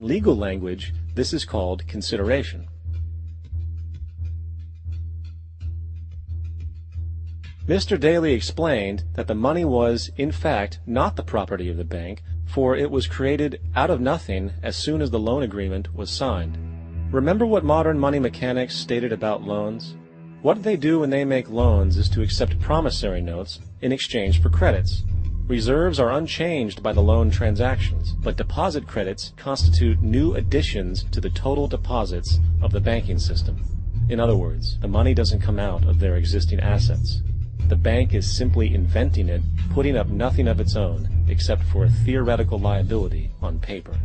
legal language, this is called consideration. Mr. Daly explained that the money was, in fact, not the property of the bank, for it was created out of nothing as soon as the loan agreement was signed. Remember what modern money mechanics stated about loans? What they do when they make loans is to accept promissory notes in exchange for credits. Reserves are unchanged by the loan transactions, but deposit credits constitute new additions to the total deposits of the banking system. In other words, the money doesn't come out of their existing assets. The bank is simply inventing it, putting up nothing of its own, except for a theoretical liability on paper.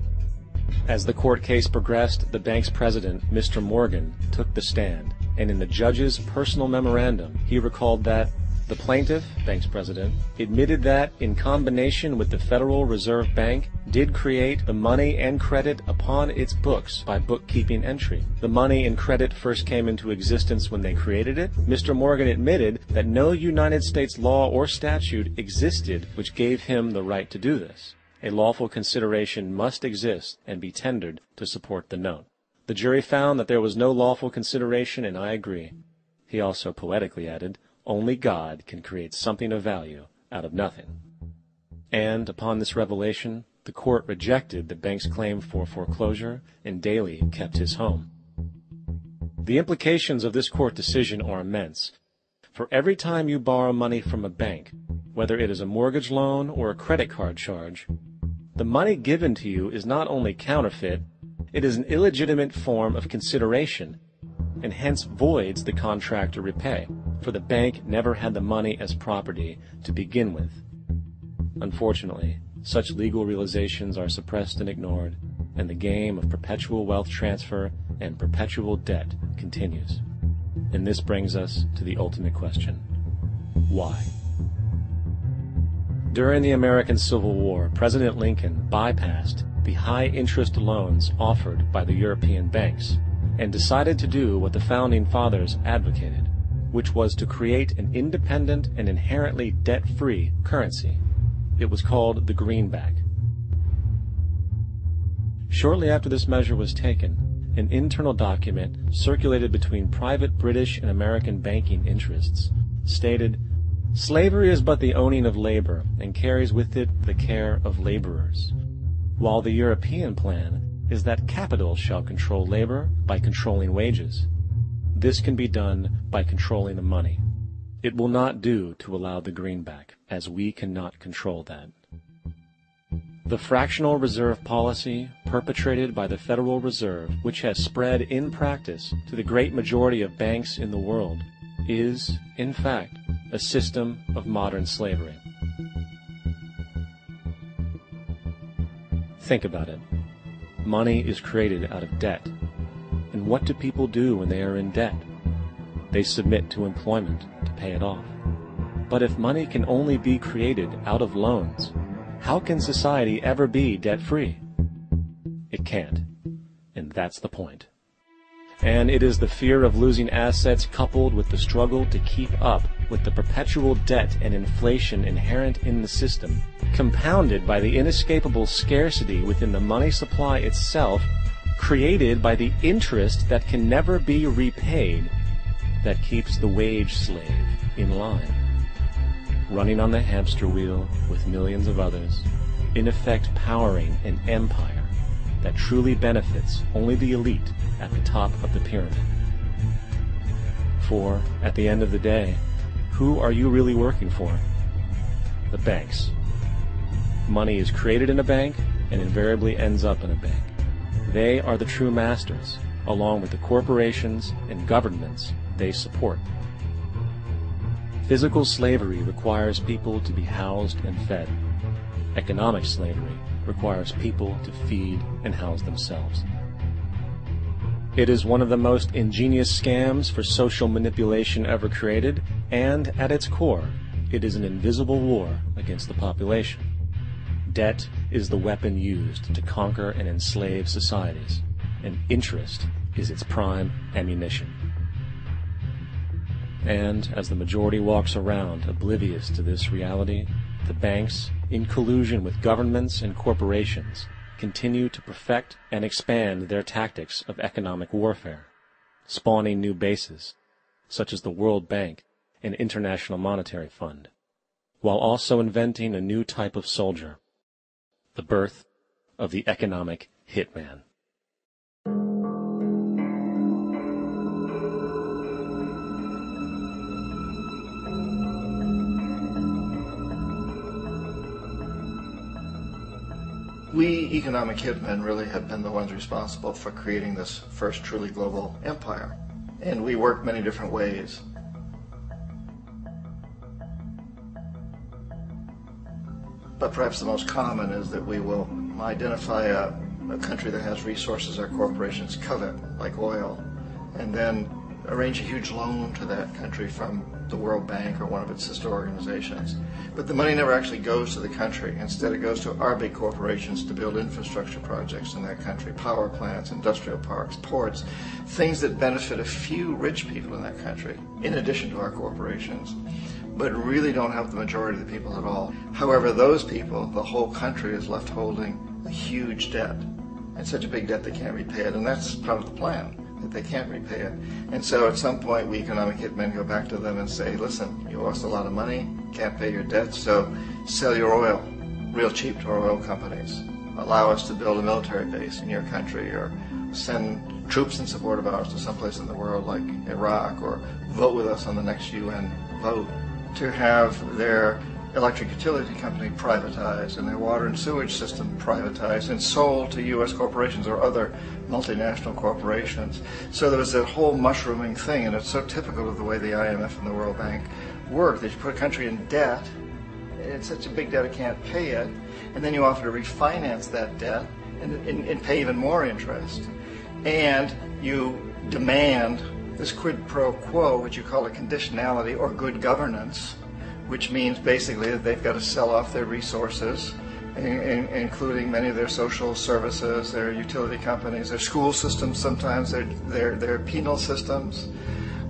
As the court case progressed, the bank's president, Mr. Morgan, took the stand, and in the judge's personal memorandum, he recalled that the plaintiff, bank's president, admitted that, in combination with the Federal Reserve Bank, did create the money and credit upon its books by bookkeeping entry. The money and credit first came into existence when they created it. Mr. Morgan admitted that no United States law or statute existed which gave him the right to do this. A lawful consideration must exist and be tendered to support the note. The jury found that there was no lawful consideration, and I agree. He also poetically added, only God can create something of value out of nothing. And upon this revelation, the court rejected the bank's claim for foreclosure, and Daly kept his home. The implications of this court decision are immense. For every time you borrow money from a bank, whether it is a mortgage loan or a credit card charge, the money given to you is not only counterfeit, it is an illegitimate form of consideration, and hence voids the contract to repay, for the bank never had the money as property to begin with. Unfortunately, such legal realizations are suppressed and ignored, and the game of perpetual wealth transfer and perpetual debt continues. And this brings us to the ultimate question: why? During the American Civil War, President Lincoln bypassed the high-interest loans offered by the European banks and decided to do what the Founding Fathers advocated, which was to create an independent and inherently debt-free currency. It was called the greenback. Shortly after this measure was taken, an internal document circulated between private British and American banking interests stated, "Slavery is but the owning of labor, and carries with it the care of laborers, while the European plan is that capital shall control labor by controlling wages. This can be done by controlling the money. It will not do to allow the greenback, as we cannot control that." The fractional reserve policy perpetrated by the Federal Reserve, which has spread in practice to the great majority of banks in the world, is, in fact, a system of modern slavery. Think about it. Money is created out of debt. And what do people do when they are in debt? They submit to employment to pay it off. But if money can only be created out of loans, how can society ever be debt-free? It can't. And that's the point. And it is the fear of losing assets coupled with the struggle to keep up with the perpetual debt and inflation inherent in the system, compounded by the inescapable scarcity within the money supply itself, created by the interest that can never be repaid, that keeps the wage slave in line, running on the hamster wheel with millions of others, in effect powering an empire that truly benefits only the elite at the top of the pyramid. For, at the end of the day, who are you really working for? The banks. Money is created in a bank and invariably ends up in a bank. They are the true masters, along with the corporations and governments they support. Physical slavery requires people to be housed and fed. Economic slavery requires people to feed and house themselves. It is one of the most ingenious scams for social manipulation ever created, and at its core, it is an invisible war against the population. Debt is the weapon used to conquer and enslave societies, and interest is its prime ammunition. And as the majority walks around oblivious to this reality, the banks, in collusion with governments and corporations, continue to perfect and expand their tactics of economic warfare, spawning new bases, such as the World Bank and International Monetary Fund, while also inventing a new type of soldier, the birth of the economic hitman. We economic hitmen really have been the ones responsible for creating this first truly global empire. And we work many different ways. But perhaps the most common is that we will identify a country that has resources our corporations covet, like oil, and then arrange a huge loan to that country from the World Bank or one of its sister organizations. But the money never actually goes to the country. Instead, it goes to our big corporations to build infrastructure projects in that country, power plants, industrial parks, ports, things that benefit a few rich people in that country, in addition to our corporations, but really don't help the majority of the people at all. However, those people, the whole country is left holding a huge debt, and such a big debt they can't repay it, and that's part of the plan, that they can't repay it. And so at some point we economic hitmen go back to them and say, listen, you owe us a lot of money, can't pay your debt, so sell your oil real cheap to our oil companies. Allow us to build a military base in your country, or send troops in support of ours to someplace in the world like Iraq, or vote with us on the next UN vote. To have their electric utility company privatized and their water and sewage system privatized and sold to U.S. corporations or other multinational corporations. So there was that whole mushrooming thing, and it's so typical of the way the IMF and the World Bank work, that you put a country in debt, it's such a big debt it can't pay it, and then you offer to refinance that debt and pay even more interest. And you demand this quid pro quo, which you call a conditionality or good governance, which means basically that they've got to sell off their resources, including many of their social services, their utility companies, their school systems sometimes, their penal systems,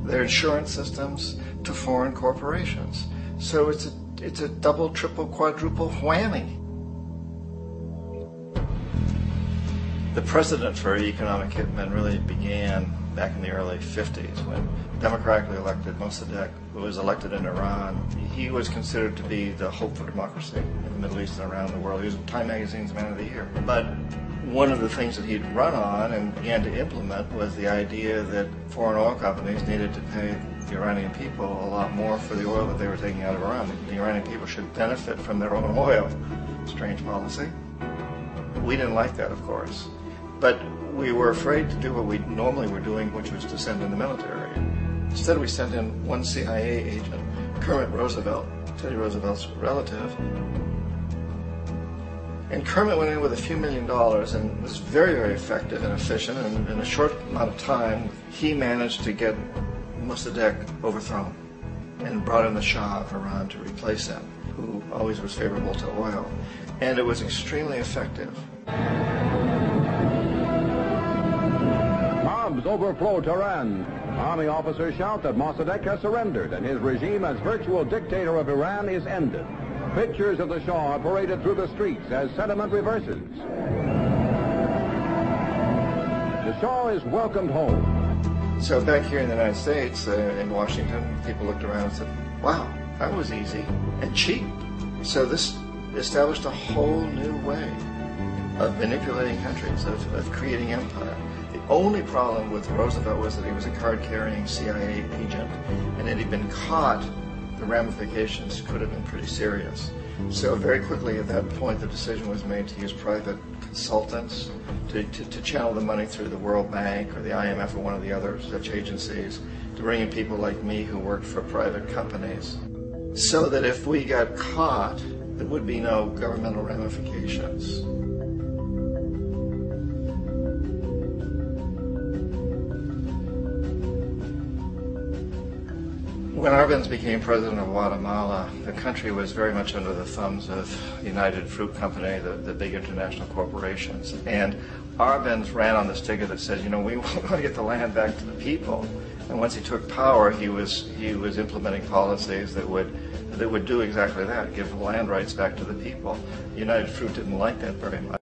their insurance systems, to foreign corporations. So it's a double, triple, quadruple whammy. The precedent for economic hitmen really began back in the early 50s when democratically elected Mossadegh, who was elected in Iran. He was considered to be the hope for democracy in the Middle East and around the world. He was Time Magazine's Man of the Year. But one of the things that he'd run on and began to implement was the idea that foreign oil companies needed to pay the Iranian people a lot more for the oil that they were taking out of Iran. The Iranian people should benefit from their own oil. Strange policy. We didn't like that, of course. But we were afraid to do what we normally were doing, which was to send in the military. Instead, we sent in one CIA agent, Kermit Roosevelt, Teddy Roosevelt's relative. And Kermit went in with a few $1 million and was very, very effective and efficient. And in a short amount of time, he managed to get Mossadegh overthrown and brought in the Shah of Iran to replace him, who always was favorable to oil. And it was extremely effective. Bombs overflow Tehran. Army officers shout that Mossadegh has surrendered and his regime as virtual dictator of Iran is ended. Pictures of the Shah are paraded through the streets as sentiment reverses. The Shah is welcomed home. So back here in the United States, in Washington, people looked around and said, wow, that was easy and cheap. So this established a whole new way of manipulating countries, of creating empire. The only problem with Roosevelt was that he was a card-carrying CIA agent, and had he been caught, the ramifications could have been pretty serious. So very quickly at that point, the decision was made to use private consultants to channel the money through the World Bank or the IMF or one of the other such agencies, to bring in people like me who worked for private companies, so that if we got caught, there would be no governmental ramifications. When Arbenz became president of Guatemala, the country was very much under the thumbs of United Fruit Company, the big international corporations. And Arbenz ran on this ticket that said, you know, we want to get the land back to the people. And once he took power, he was implementing policies that would do exactly that, give land rights back to the people. United Fruit didn't like that very much.